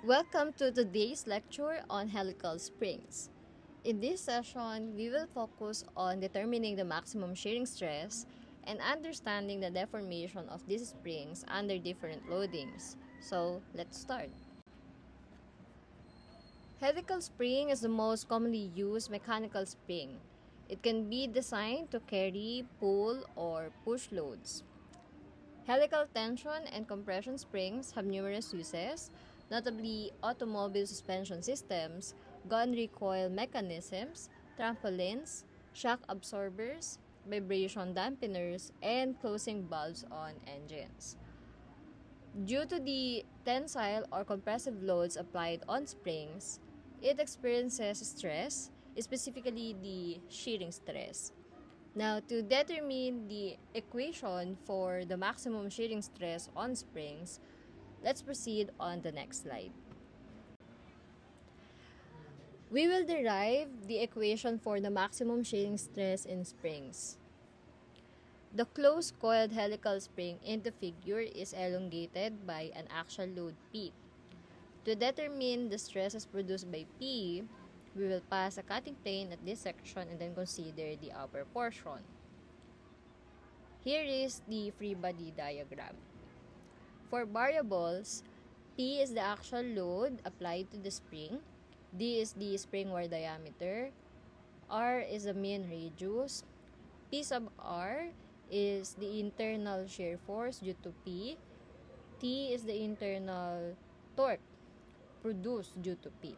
Welcome to today's lecture on helical springs. In this session, we will focus on determining the maximum shearing stress and understanding the deformation of these springs under different loadings. So, let's start. Helical spring is the most commonly used mechanical spring. It can be designed to carry, pull, or push loads. Helical tension and compression springs have numerous uses, notably automobile suspension systems, gun recoil mechanisms, trampolines, shock absorbers, vibration dampeners, and closing valves on engines. Due to the tensile or compressive loads applied on springs, it experiences stress, specifically the shearing stress. Now, to determine the equation for the maximum shearing stress on springs, let's proceed on the next slide. We will derive the equation for the maximum shearing stress in springs. The closed-coiled helical spring in the figure is elongated by an axial load P. To determine the stresses produced by P, we will pass a cutting plane at this section and then consider the upper portion. Here is the free body diagram. For variables, P is the actual load applied to the spring, D is the spring wear diameter, R is the mean radius, P sub R is the internal shear force due to P, T is the internal torque produced due to P.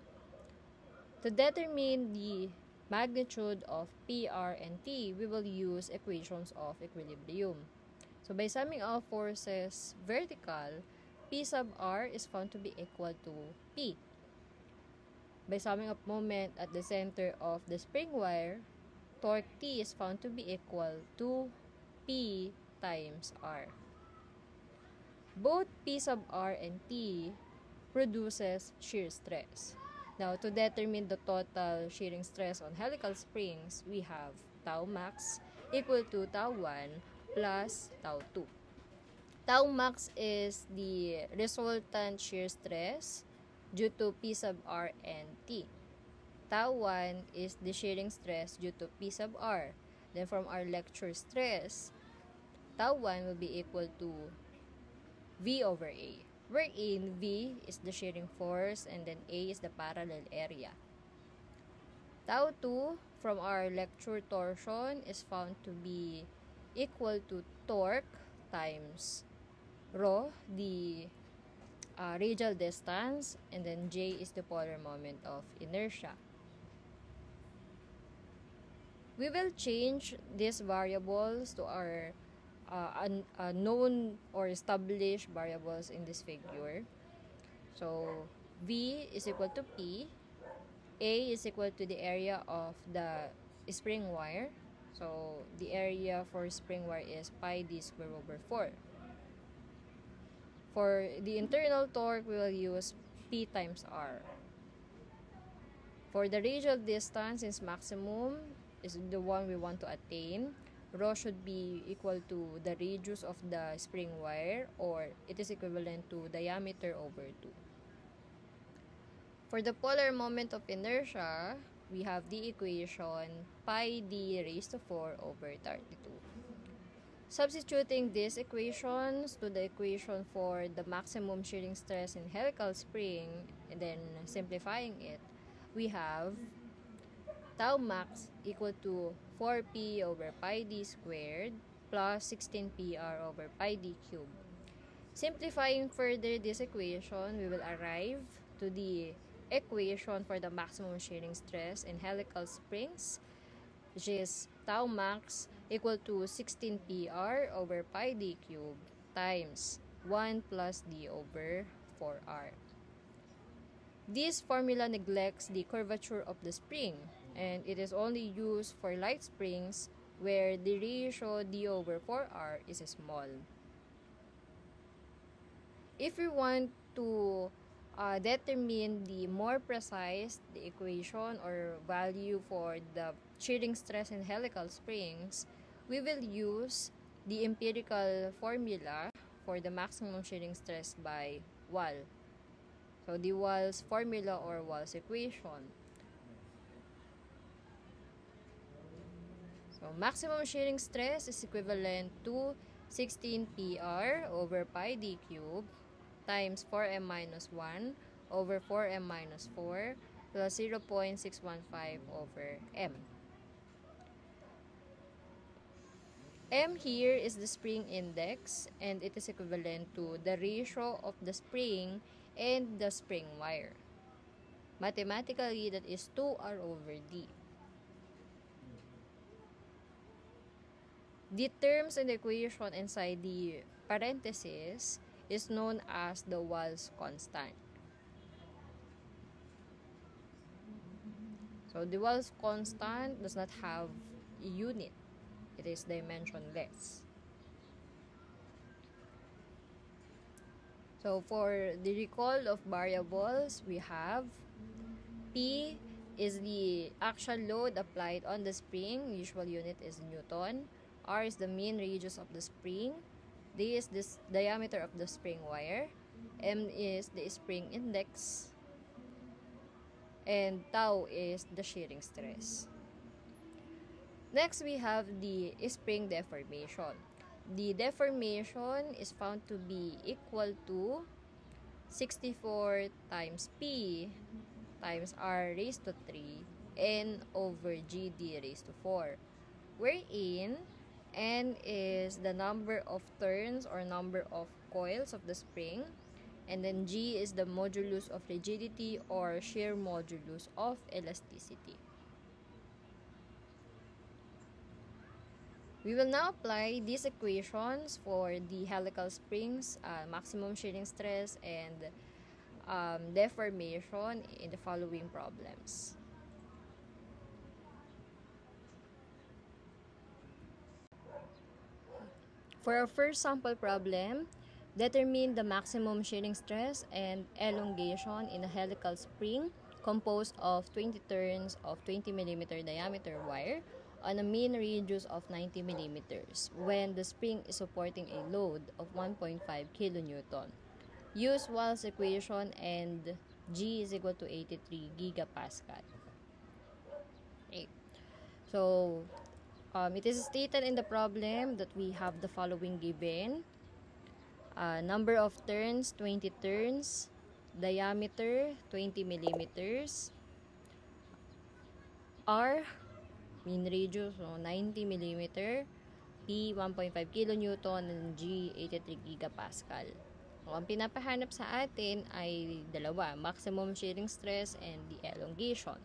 To determine the magnitude of P, R, and T, we will use equations of equilibrium. So by summing all forces vertical, P sub R is found to be equal to P. By summing up moment at the center of the spring wire, torque T is found to be equal to P times R. Both P sub R and T produces shear stress. Now, to determine the total shearing stress on helical springs, we have tau max equal to tau 1 plus tau 2. Tau max is the resultant shear stress due to P sub R and T. Tau 1 is the shearing stress due to P sub R. Then from our lecture stress, tau 1 will be equal to V over A, wherein V is the shearing force and then A is the parallel area. Tau 2 from our lecture torsion is found to be equal to torque times rho, the radial distance, and then J is the polar moment of inertia. We will change these variables to our known or established variables in this figure. So, V is equal to P, A is equal to the area of the spring wire. So, the area for spring wire is pi d squared over 4. For the internal torque, we will use P times R. For the radial distance, since maximum is the one we want to attain, rho should be equal to the radius of the spring wire, or it is equivalent to diameter over 2. For the polar moment of inertia, we have the equation pi d raised to 4 over 32. Substituting these equations to the equation for the maximum shearing stress in helical spring and then simplifying it, we have tau max equal to 4p over pi d squared plus 16pr over pi d cubed. Simplifying further this equation, we will arrive to the equation for the maximum shearing stress in helical springs, which is tau max equal to 16pr over pi d cubed times 1 plus d over 4r. This formula neglects the curvature of the spring, and it is only used for light springs where the ratio d over 4r is small. If we want to determine the more precise the equation or value for the shearing stress in helical springs, we will use the empirical formula for the maximum shearing stress by Wall. So, the Wahl's formula or Wahl's equation. So, maximum shearing stress is equivalent to 16 PR over pi d cubed times 4m minus 1 over 4m minus 4 plus 0.615 over m. M here is the spring index, and it is equivalent to the ratio of the spring and the spring wire. Mathematically, that is 2R over D. The terms in the equation inside the parenthesis is known as the Wahl's constant. So, the Wahl's constant does not have a unit. It is dimensionless. So, for the recall of variables, we have P is the actual load applied on the spring. Usual unit is Newton. R is the mean radius of the spring. D is the diameter of the spring wire. M is the spring index. And tau is the shearing stress. Next, we have the spring deformation. The deformation is found to be equal to 64 times P times R raised to 3 N over GD raised to 4, wherein N is the number of turns or number of coils of the spring, and then G is the modulus of rigidity or shear modulus of elasticity. We will now apply these equations for the helical springs, maximum shearing stress, and deformation in the following problems. For our first sample problem, determine the maximum shearing stress and elongation in a helical spring composed of 20 turns of 20 mm diameter wire on a mean radius of 90 mm when the spring is supporting a load of 1.5 kN. Use Wahl's equation and G is equal to 83 gigapascal. Okay. So, it is stated in the problem that we have the following given. Number of turns, 20 turns. Diameter, 20 millimeters. R, mean radius, 90 millimeter. P, 1.5 kilonewton. And G, 83 gigapascal. So, ang pinapahanap sa atin ay dalawa, maximum shearing stress and the elongation.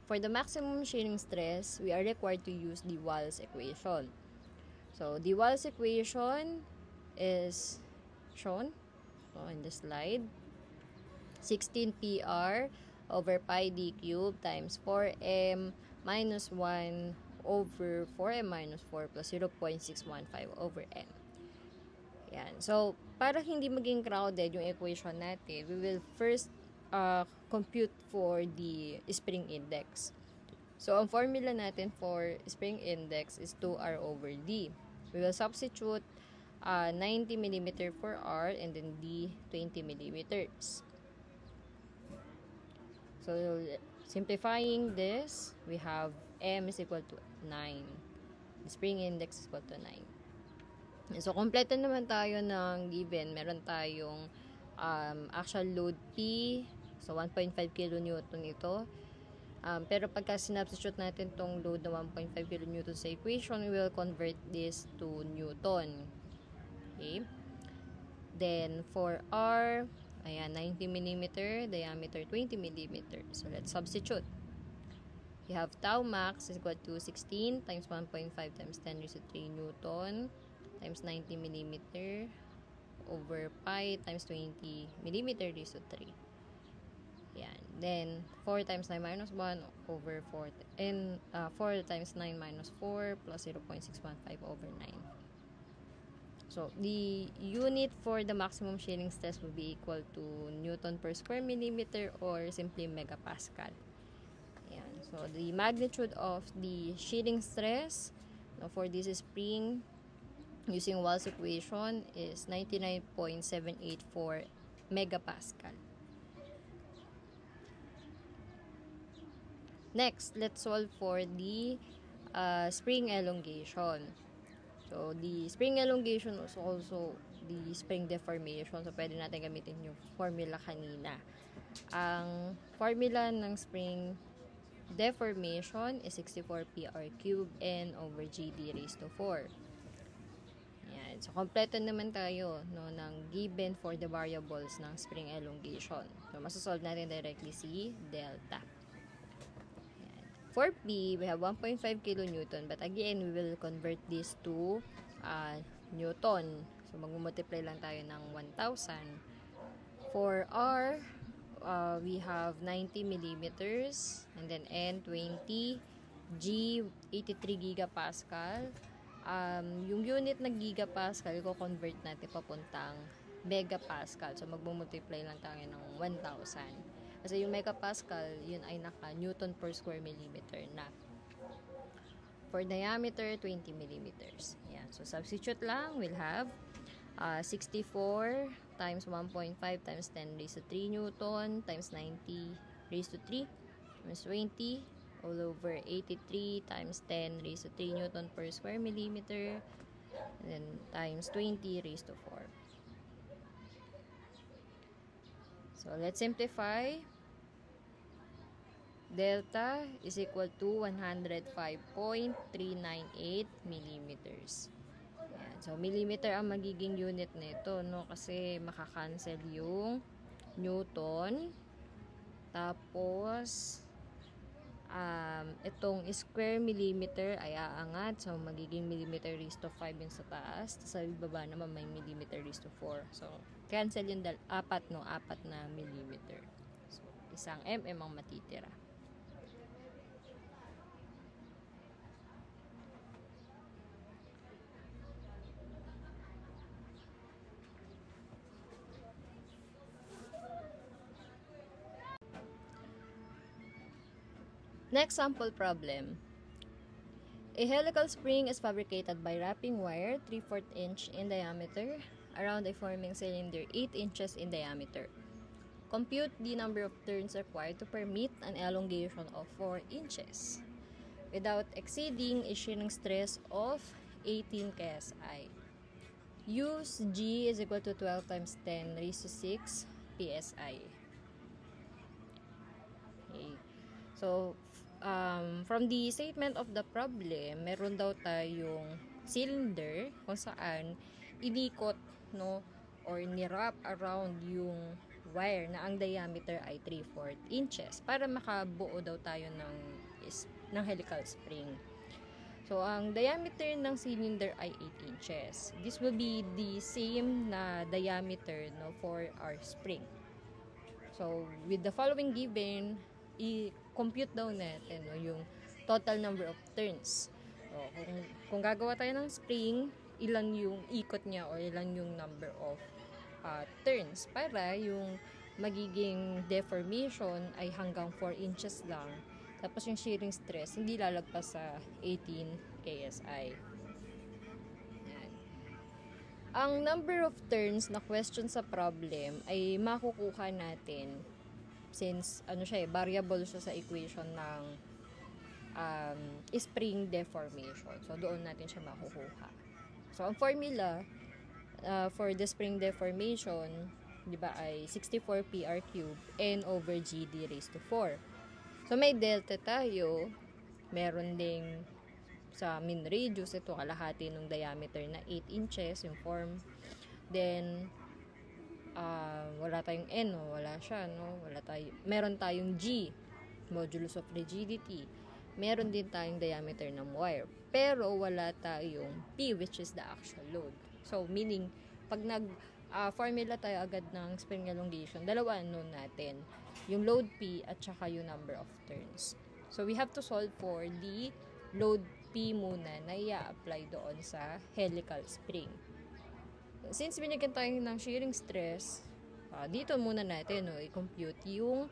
For the maximum shearing stress, we are required to use the Wahl's equation. So, the Wahl's equation is shown in the slide. 16 PR over pi d cubed times 4m minus 1 over 4m minus 4 plus 0.615 over n. Yan. So, para hindi maging crowded yung equation natin, we will first compute for the spring index. So, ang formula natin for spring index is 2R over D. We will substitute 90 mm for R and then D 20 millimeters. So, simplifying this, we have M is equal to 9. The spring index is equal to 9. So, kompleto naman tayo ng given. Meron tayong actual load P. So, 1.5 kN ito. Pero pagka sinubstitute natin tong load na 1.5 kN sa equation, we will convert this to Newton. Okay? Then, for R, ayan, 90 mm, diameter 20 mm. So, let's substitute. You have tau max is equal to 16 times 1.5 times 10 raised to 3 Newton times 90 mm over pi times 20 mm raised to 3. Yan. Then, 4 times 9 minus 1 over 4. And 4 times 9 minus 4 plus 0.615 over 9. So, the unit for the maximum shearing stress will be equal to Newton per square millimeter or simply megapascal. Yan. So, the magnitude of the shearing stress for this spring using Wahl's equation is 99.784 megapascal. Next, let's solve for the spring elongation. So, the spring elongation is also the spring deformation. So, pwede natin gamitin yung formula kanina. Ang formula ng spring deformation is 64 PR cube N over GD raised to 4. Yan. So, kompleto naman tayo ng given for the variables ng spring elongation. So, masasolve natin directly si delta. Yan. For P, we have 1.5 kilonewton, but again, we will convert this to Newton. So, mag-multiply lang tayo ng 1,000. For R, we have 90 millimeters, and then N, 20, G, 83 gigapascal. Yung unit na gigapascal, ko-convert natin papuntang megapascal. So, mag-multiply lang tayo ng 1,000. Kasi yung megapascal, yun ay naka-Newton per square millimeter na. For diameter, 20 millimeters. Yan. So, substitute lang, we'll have 64 times 1.5 times 10 raised to 3 Newton times 90 raised to 3 times 20 all over 83 times 10 raised to 3 Newton per square millimeter, and then times 20 raised to 4. So, let's simplify. Delta is equal to 105.398 millimeters. Ayan. So, millimeter ang magiging unit nito, no? Kasi makakancel yung Newton. Tapos, itong square millimeter ay aangat. So, magiging millimeter raised to 5 yung sa taas. Tapos, sa baba naman may millimeter raised to 4. So, cancel yung apat na millimeter. So, isang mm ang matitira. Next sample problem. A helical spring is fabricated by wrapping wire 3/4 inch in diameter around a forming cylinder 8 inches in diameter. Compute the number of turns required to permit an elongation of 4 inches without exceeding a shearing stress of 18 KSI. Use G is equal to 12 times 10 raised to 6 PSI. Okay. So, from the statement of the problem, meron daw tayong cylinder kung saan inikot, no, or nirap around yung wire na ang diameter ay 3/4 inches para makabuo daw tayo ng helical spring. So, ang diameter ng cylinder ay 8 inches. This will be the same na diameter, no, for our spring. So, with the following given, i-compute daw natin, no, yung total number of turns. So, kung gagawa tayo ng spring, ilan yung ikot niya o ilan yung number of turns para yung magiging deformation ay hanggang 4 inches lang. Tapos yung shearing stress, hindi lalagpas sa 18 KSI. Yan. Ang number of turns na question sa problem ay makukuha natin since variable siya sa equation ng spring deformation. So, doon natin siya makukuha. So, ang formula for the spring deformation, di ba, ay 64 PR cube N over GD raised to 4. So, may delta tayo. Meron ding sa mean radius, ito kalahati ng diameter na 8 inches yung form. Then, wala tayong N, wala siya, no? Meron tayong G, modulus of rigidity. Meron din tayong diameter ng wire. Pero wala tayong P, which is the actual load. So, meaning, pag formula tayo agad ng spring elongation, dalawa natin. Yung load P at saka yung number of turns. So, we have to solve for the load P muna na i-apply doon sa helical spring. Since binigyan tayo ng shearing stress, dito muna natin i-compute yung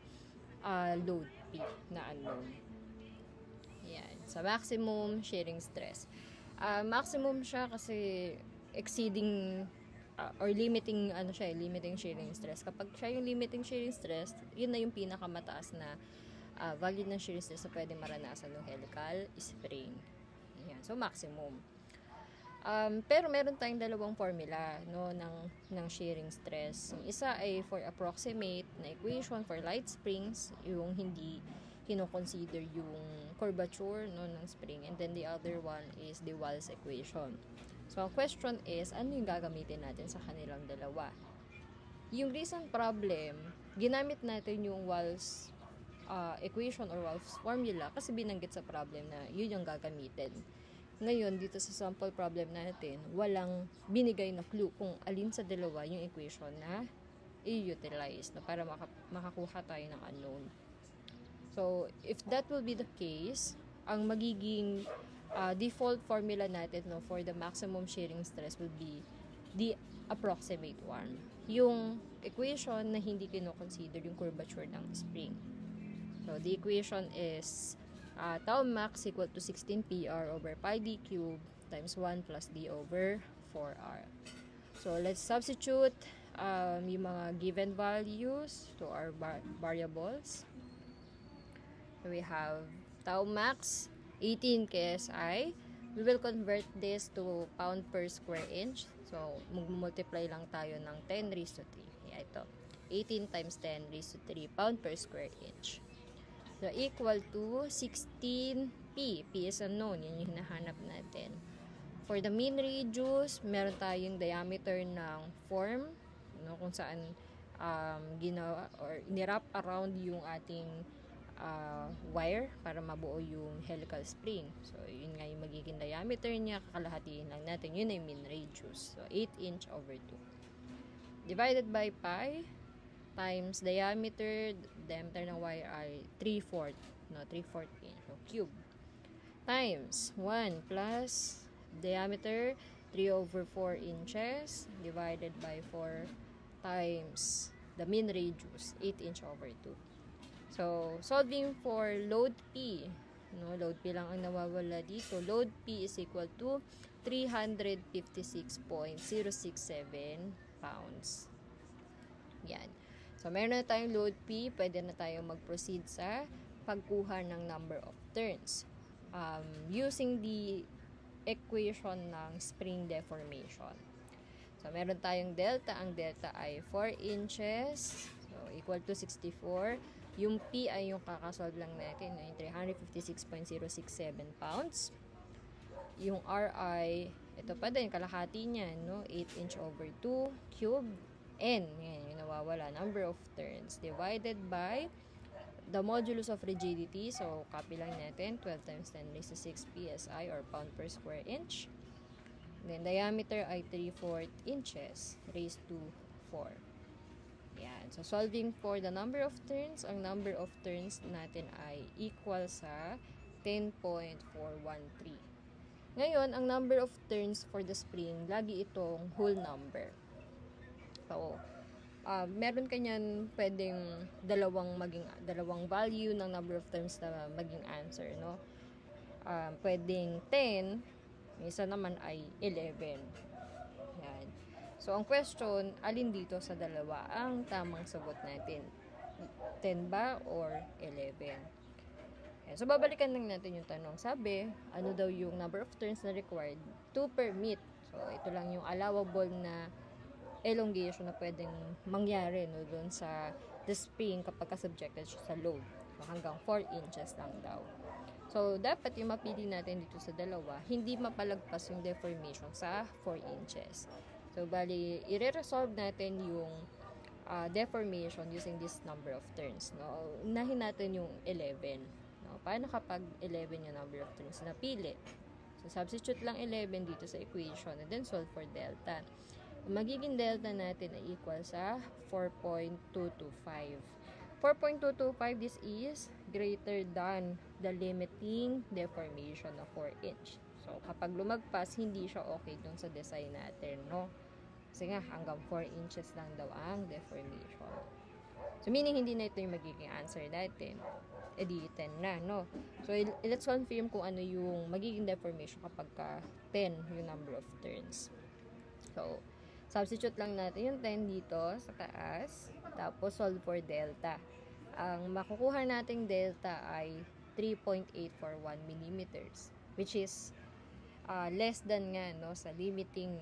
load P na unknown. Yan. Sa maximum shearing stress. Maximum siya kasi exceeding or limiting limiting shearing stress. Kapag siya yung limiting shearing stress, yun na yung pinakamataas na value ng shear stress na pwede maranasan ng helical spring. Ayan. So, maximum. Pero meron tayong dalawang formula, no, ng shearing stress. Yung isa ay for approximate na equation for light springs, yung hindi kino-consider yung curvature, no, ng spring. And then the other one is the Wahl's equation. So, ang question is, ano yung gagamitin natin sa kanilang dalawa? Yung recent problem, ginamit natin yung Wahl's equation or Wahl's formula kasi binanggit sa problem na yun yung gagamitin. Ngayon, dito sa sample problem natin, walang binigay na clue kung alin sa dalawa yung equation na i-utilize na para makakuha tayo ng unknown. So, if that will be the case, ang magiging default formula natin, no, for the maximum shearing stress will be the approximate one. Yung equation na hindi kino-consider yung curvature ng spring. So, the equation is tau max equal to 16 PR over pi d cube times 1 plus d over 4R. So, let's substitute yung mga given values to our variables. So, we have tau max 18 KSI. We will convert this to pound per square inch. So, mag-multiply lang tayo ng 10 raised to 3. Yeah, ito. 18 times 10 raised to 3 pound per square inch. So, equal to 16P. P is unknown. Yan yung hinahanap natin. For the mean radius, meron tayong diameter ng form, no, kung saan ginawa or nirap around yung ating wire para mabuo yung helical spring. So, yun nga yung magiging diameter niya. Kakalahatiin lang natin. Yun ay mean radius. So, 8 inch over 2. Divided by pi times diameter ng wire ay 3/4, no, 3/4 inch, so cube, times 1 plus diameter 3/4 inches divided by 4 times the mean radius 8 inch over 2. So, solving for load P, no, load P lang ang nawawala dito. Load P is equal to 356.067 pounds. Yan. So, meron na tayong load P, pwede na tayong mag-proceed sa pagkuha ng number of turns. Using the equation ng spring deformation. So, meron tayong delta. Ang delta ay 4 inches. So, equal to 64. Yung P ay yung kakasolve lang natin, yung 356.067 pounds. Yung R ay, ito pa din, kalahati niya, no? 8 inch over 2 cube. N, yan, yung nawawala, number of turns, divided by the modulus of rigidity. So, copy lang natin, 12 times 10 raised to 6 PSI or pound per square inch. Then, diameter ay 3/4 inches raised to 4. Yan. So, solving for the number of turns, ang number of turns natin ay equal sa 10.413. Ngayon, ang number of turns for the spring, lagi itong whole number. So, meron kanyan pwedeng dalawang value ng number of terms na maging answer, no? Pwedeng 10, isa naman ay 11. Yan. So, ang question, alin dito sa dalawa ang tamang sagot natin? 10 ba or 11? Yan. So, babalikan lang natin yung tanong. Sabi, ano daw yung number of turns na required to permit? So, ito lang yung allowable na elongation na pwedeng mangyari, no, doon sa the spring kapag subjected siya sa load. So, hanggang 4 inches lang daw. So, dapat yung mapili natin dito sa dalawa, hindi mapalagpas yung deformation sa 4 inches. So, bali, i-resolve natin yung deformation using this number of turns. No? Unahin natin yung 11. No? Paano kapag 11 yung number of turns na pili? So, substitute lang 11 dito sa equation and then solve for delta. Magiging delta natin ay equal sa 4.225. 4.225, this is greater than the limiting deformation of 4 inch. So, kapag lumagpas, hindi siya okay dun sa design natin, no? Kasi nga, hanggang 4 inches lang daw ang deformation. So, meaning, hindi na ito yung magiging answer natin. E di 10 na, no? So, let's confirm kung ano yung magiging deformation kapag 10 yung number of turns. So, substitute lang natin yung 10 dito sa taas. Tapos, solve for delta. ang makukuha nating delta ay 3.841 millimeters, which is less than nga no sa limiting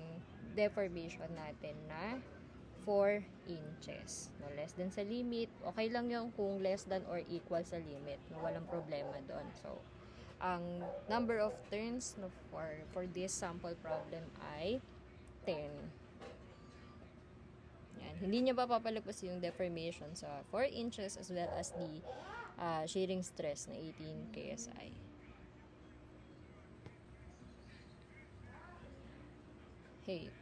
deformation natin na 4 inches. No, less than sa limit. Okay lang yung kung less than or equal sa limit. No, walang problema doon. So, ang number of turns no, for this sample problem ay 10. Yan. Hindi niya pa papalagpas yung deformation sa 4 inches as well as the shearing stress na 18 KSI. Okay.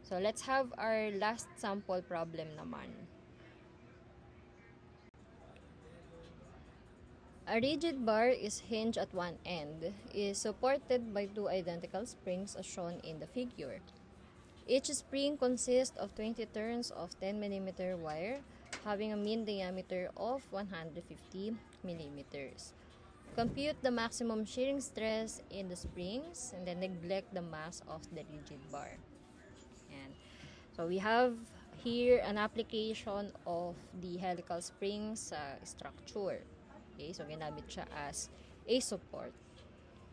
So, let's have our last sample problem naman. A rigid bar is hinged at one end, is supported by two identical springs as shown in the figure. Each spring consists of 20 turns of 10 mm wire having a mean diameter of 150 mm. Compute the maximum shearing stress in the springs and then neglect the mass of the rigid bar. And so we have here an application of the helical spring sa structure. Okay, so ginamit siya as a support.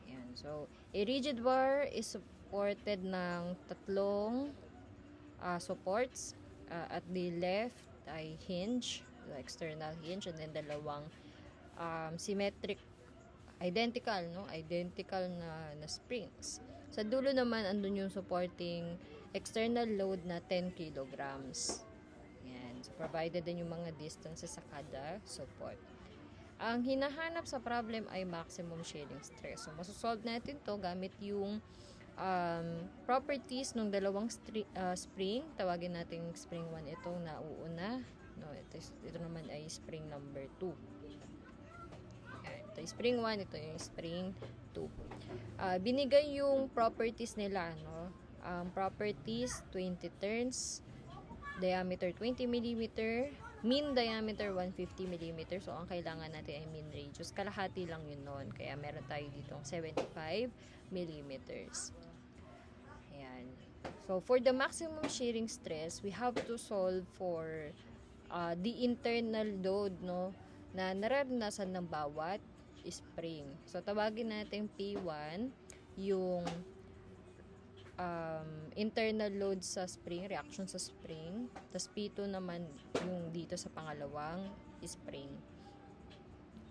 Ayan, so a rigid bar is supported ng tatlong supports. At the left ay hinge, the external hinge, and then dalawang symmetric, identical na springs. Sa dulo naman andun yung supporting external load na 10 kilograms. Yan. So, provided din yung mga distances sa kada support. Ang hinahanap sa problem ay maximum shearing stress. So, masosolve natin to gamit yung properties ng dalawang spring. Tawagin natin spring 1 itong nauuna. No, ito naman ay spring number 2. Ito yung spring 1, ito yung spring 2. Binigay yung properties nila, no? Properties, 20 turns, diameter 20 mm, mean diameter 150 mm. So, ang kailangan natin ay mean radius. Kalahati lang yun nun. Kaya meron tayo ditong 75 mm. Ayan. So, for the maximum shearing stress, we have to solve for the internal load, no, na nararanasan ng bawat spring. So, tawagin natin P1 yung internal load sa spring, reaction sa spring. Tapos P2 naman yung dito sa pangalawang spring.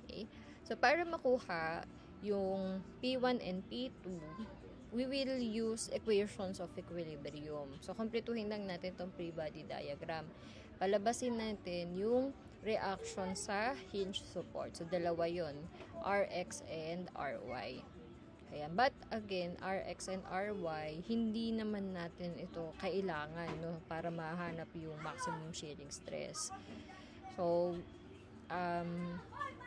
Okay? So, para makuha yung P1 and P2, we will use equations of equilibrium. So, kumpletuhin lang natin itong free body diagram. Palabasin natin yung reaction sa hinge support. So, dalawa yun. Rx and Ry. Ayan. But again, Rx and Ry, hindi naman natin ito kailangan, no, para mahanap yung maximum shearing stress. So,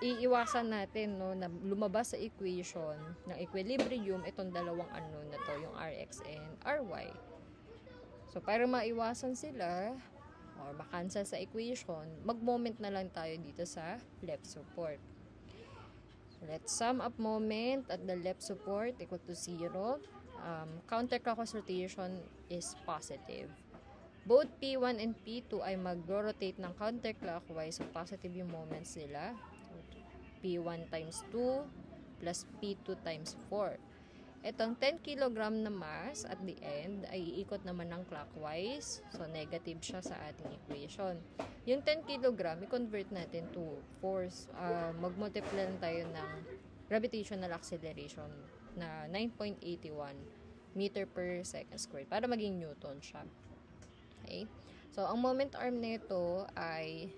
iiwasan natin, no, na lumabas sa equation ng equilibrium itong dalawang unknown na to, yung Rx and Ry. So, para maiwasan sila or makancel sa equation, mag-moment na lang tayo dito sa left support. Let's sum up moment at the left support equal to 0. Counterclockwise rotation is positive. Both P1 and P2 ay mag-rotate ng counterclockwise, so positive yung moments nila. So, P1 times 2 plus P2 times 4. Itong 10 kg na mass at the end ay iikot naman ng clockwise, so negative siya sa ating equation. Yung 10 kg, i-convert natin to force. Mag-multiply lang tayo ng gravitational acceleration na 9.81 meter per second squared para maging newton siya. Okay? So, ang moment arm nito ay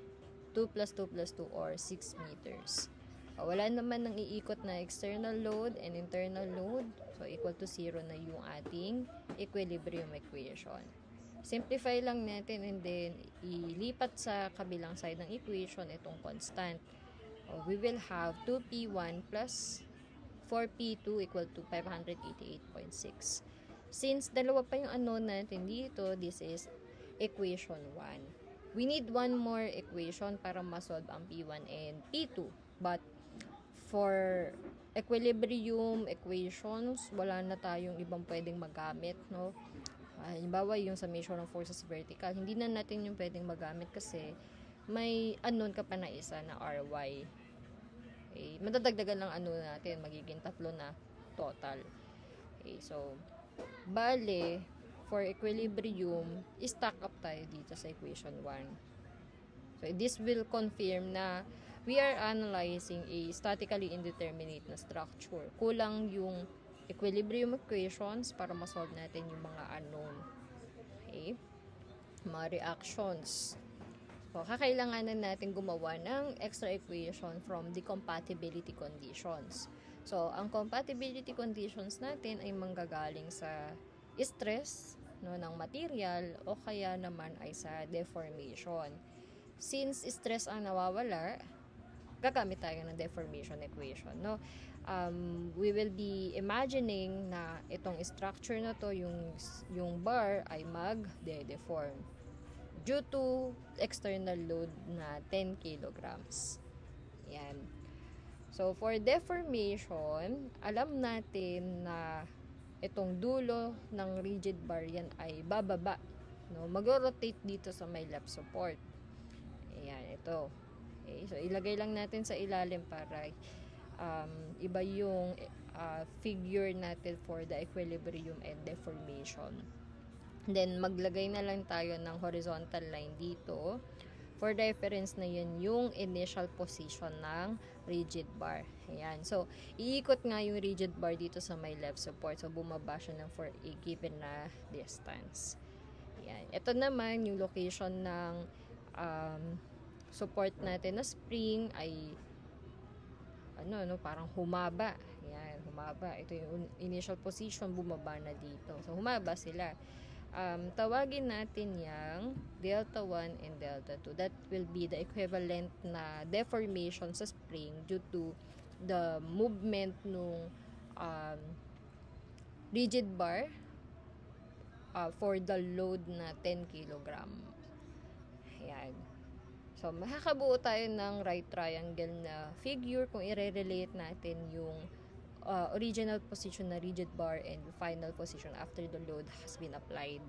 2 plus 2 plus 2 or 6 meters. Wala naman ng iikot na external load and internal load. So, equal to 0 na yung ating equilibrium equation. Simplify lang natin and then ilipat sa kabilang side ng equation itong constant. We will have 2P1 plus 4P2 equal to 588.6. Since dalawa pa yung unknown natin dito, this is equation 1. We need one more equation para masolve ang P1 and P2. But for equilibrium equations, wala na tayong ibang pwedeng magamit, no? Halimbawa, yung summation of forces vertical, hindi na natin yung pwedeng magamit kasi may unknown ka pa na isa na ry. Okay, madadagdagan lang unknown natin, magiging 3 na total. Okay, so bale, for equilibrium, stack up tayo dito sa equation 1. So this will confirm na we are analyzing a statically indeterminate na structure. Kulang yung equilibrium equations para ma-solve natin yung mga unknown. Okay? Mga reactions. So, kakailanganan natin gumawa ng extra equation from the compatibility conditions. So, ang compatibility conditions natin ay manggagaling sa stress ng material o kaya naman ay sa deformation. Since stress ang nawawala, gagamit tayo ng deformation equation. We will be imagining na itong structure na to, yung bar ay mag-deform due to external load na 10 kilograms. Yan. So, for deformation, alam natin na itong dulo ng rigid bar yan ay bababa. Mag-rotate dito sa may left support. Ayan, ito. Okay, so, ilagay lang natin sa ilalim para iba yung figure natin for the equilibrium and deformation. Then, maglagay na lang tayo ng horizontal line dito. For reference na yun, yung initial position ng rigid bar. Ayan. So, iikot nga yung rigid bar dito sa may left support. So, bumaba siya ng for a given na distance. Ayan. Ito naman, yung location ng support natin na spring ay parang humaba. Ayan, humaba. Ito yung initial position, bumaba na dito. So, humaba sila. Tawagin natin yung delta 1 and delta 2. That will be the equivalent na deformation sa spring due to the movement nung rigid bar for the load na 10 kg. Ayan. So, makakabuo tayo ng right triangle na figure kung i-relate natin yung original position na rigid bar and final position after the load has been applied.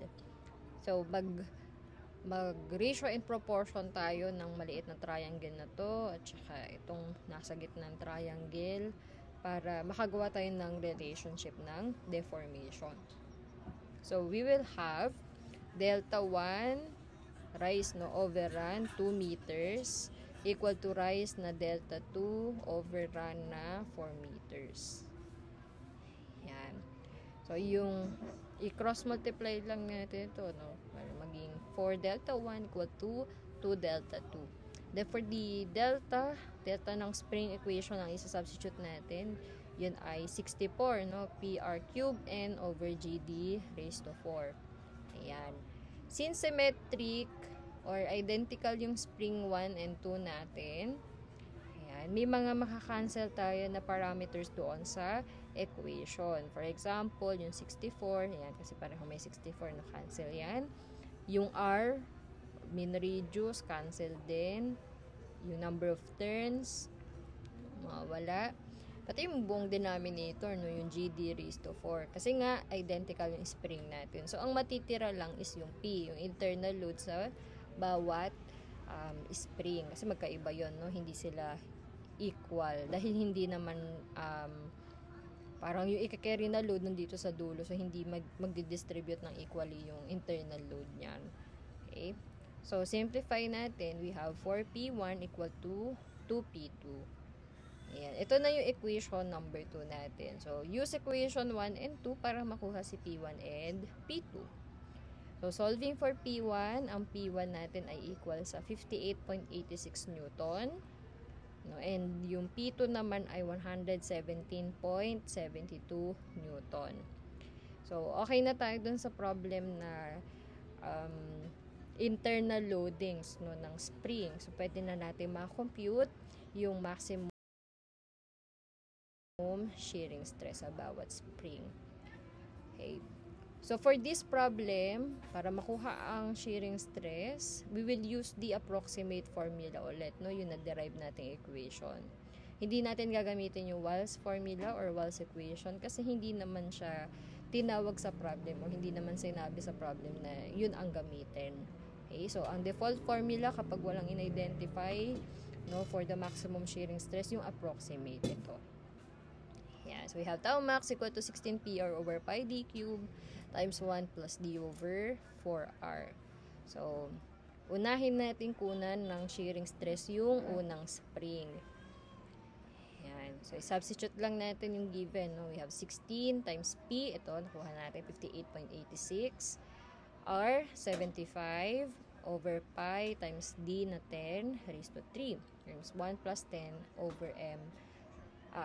So, mag-ratio and proportion tayo ng maliit na triangle na to at saka itong nasa gitna ng triangle para makagawa tayo ng relationship ng deformation. So, we will have delta 1 rise overrun 2 meters equal to rise na delta 2 overrun na 4 meters. Yan. So, yung i-cross multiply lang natin ito, para maging 4 delta 1 equal to 2 delta 2. Then, for the delta ng spring equation ang isa-substitute natin, yun ay 64, PR cube N over GD raised to 4. Ayan. Since symmetric or identical yung spring 1 and 2 natin, ayan, may mga makakancel tayo na parameters doon sa equation. For example, yung 64, ayan, kasi pareho may 64, cancel yan. Yung R, min-reduce, cancel din. Yung number of turns, mawala. Pati yung buong denominator, yung GD raised to 4. Kasi nga, identical yung spring natin. So, ang matitira lang is yung P, yung internal load sa bawat spring. Kasi magkaiba yun, hindi sila equal. Dahil hindi naman, parang yung ika-carry na load nandito sa dulo. So, hindi magdi-distribute ng equally yung internal load niyan. Okay? So, simplify natin. We have 4P1 equal to 2P2. Ayan. Ito na yung equation number 2 natin. So, use equation 1 and 2 para makuha si P1 and P2. So, solving for P1, ang P1 natin ay equal sa 58.86 Newton. And yung P2 naman ay 117.72 Newton. So, okay na tayo dun sa problem na internal loadings ng spring. So, pwede na natin ma-compute yung maximum shearing stress sa bawat spring. Okay. So, for this problem, para makuha ang shearing stress, we will use the approximate formula ulit, yung na-derive nating equation. Hindi natin gagamitin yung Wahl's formula or Wahl's equation kasi hindi naman siya tinawag sa problem o hindi naman sinabi sa problem na yun ang gamitin. Okay, so ang default formula kapag walang in-identify, no, for the maximum shearing stress, yung approximate ito. Yeah, so we have tau max equal to 16 PR over pi d cube times 1 plus d over 4r. So, unahin natin kunan ng shearing stress yung unang spring. Yan. So, substitute lang natin yung given. No? We have 16 times P. Ito, nakuha natin 58.86. R, 75 over pi times D na 10 raised to 3 times 1 plus 10 over M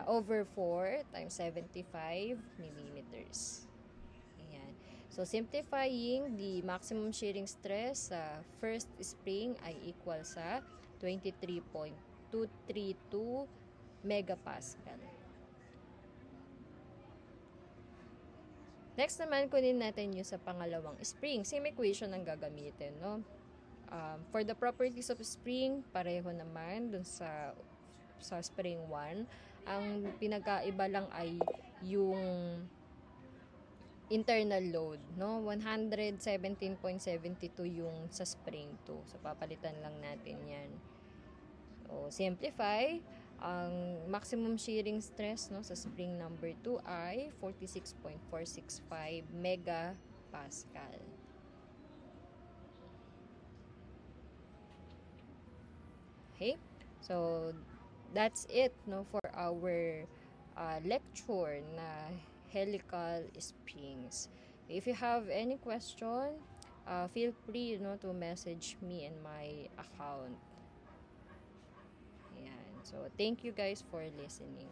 over 4 times 75 millimeters. Ayan. So, simplifying, the maximum shearing stress sa first spring ay equal sa 23.232 megapascal. Next naman, kunin natin yung sa pangalawang spring. Same equation ang gagamitin, no? For the properties of spring, pareho naman dun sa spring 1. Ang pinagkaiba lang ay yung internal load, no? 117.72 yung sa spring 2. So, papalitan lang natin yan. So, simplify. Ang maximum shearing stress, no, sa spring number 2 ay 46.465 megapascal. Okay? So, that's it, no, for our lecture na helical springs. If you have any question, feel free, no, to message me in my account. So, thank you guys for listening.